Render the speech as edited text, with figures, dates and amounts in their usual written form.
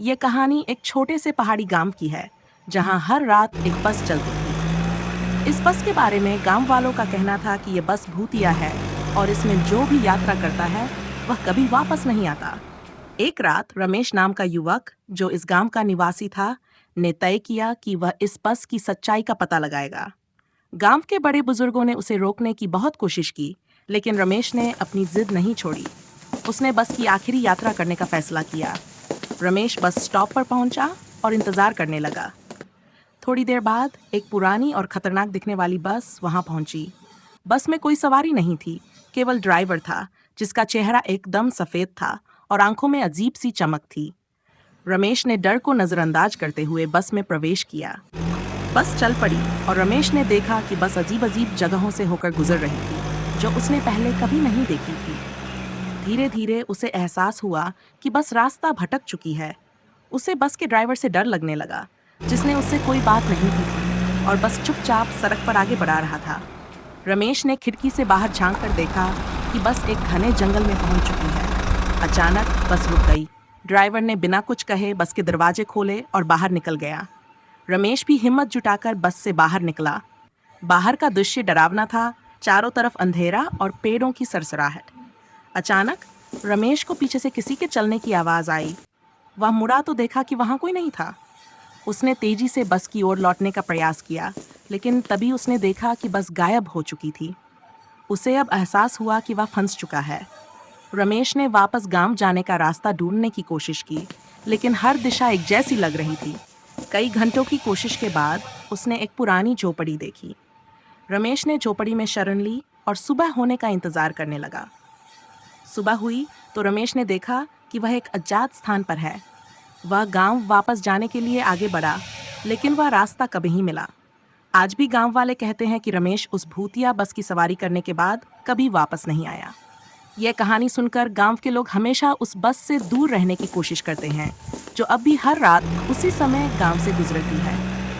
ये कहानी एक छोटे से पहाड़ी गांव की है, जहां हर रात एक बस चलती थी। इस बस के बारे में गांव वालों का कहना था कि ये बस भूतिया है और इसमें जो भी यात्रा करता है वह कभी वापस नहीं आता। एक रात रमेश नाम का युवक, जो इस गांव का निवासी था, ने तय किया कि वह इस बस की सच्चाई का पता लगाएगा। गांव के बड़े बुजुर्गों ने उसे रोकने की बहुत कोशिश की, लेकिन रमेश ने अपनी जिद नहीं छोड़ी। उसने बस की आखिरी यात्रा करने का फैसला किया। रमेश बस स्टॉप पर पहुंचा और इंतजार करने लगा। थोड़ी देर बाद एक पुरानी और खतरनाक दिखने वाली बस वहां पहुंची। बस में कोई सवारी नहीं थी, केवल ड्राइवर था, जिसका चेहरा एकदम सफेद था और आंखों में अजीब सी चमक थी। रमेश ने डर को नजरअंदाज करते हुए बस में प्रवेश किया। बस चल पड़ी और रमेश ने देखा कि बस अजीब अजीब जगहों से होकर गुजर रही थी, जो उसने पहले कभी नहीं देखी थी। धीरे धीरे उसे एहसास हुआ कि बस रास्ता भटक चुकी है। उसे बस के ड्राइवर से डर लगने लगा, जिसने उससे कोई बात नहीं की थी और बस चुपचाप सड़क पर आगे बढ़ा रहा था। रमेश ने खिड़की से बाहर झांक कर देखा कि बस एक घने जंगल में पहुंच चुकी है। अचानक बस रुक गई। ड्राइवर ने बिना कुछ कहे बस के दरवाजे खोले और बाहर निकल गया। रमेश भी हिम्मत जुटाकर बस से बाहर निकला। बाहर का दृश्य डरावना था, चारों तरफ अंधेरा और पेड़ों की सरसराहट। अचानक रमेश को पीछे से किसी के चलने की आवाज आई। वह मुड़ा तो देखा कि वहां कोई नहीं था। उसने तेजी से बस की ओर लौटने का प्रयास किया, लेकिन तभी उसने देखा कि बस गायब हो चुकी थी। उसे अब एहसास हुआ कि वह फंस चुका है। रमेश ने वापस गांव जाने का रास्ता ढूंढने की कोशिश की, लेकिन हर दिशा एक जैसी लग रही थी। कई घंटों की कोशिश के बाद उसने एक पुरानी झोपड़ी देखी। रमेश ने झोपड़ी में शरण ली और सुबह होने का इंतजार करने लगा। सुबह हुई तो रमेश ने देखा कि वह एक अज्ञात स्थान पर है। वह गांव वापस जाने के लिए आगे बढ़ा, लेकिन वह रास्ता कभी नहीं मिला। आज भी गांव वाले कहते हैं कि रमेश उस भूतिया बस की सवारी करने के बाद कभी वापस नहीं आया। यह कहानी सुनकर गांव के लोग हमेशा उस बस से दूर रहने की कोशिश करते हैं, जो अब भी हर रात उसी समय गांव से गुजरती है।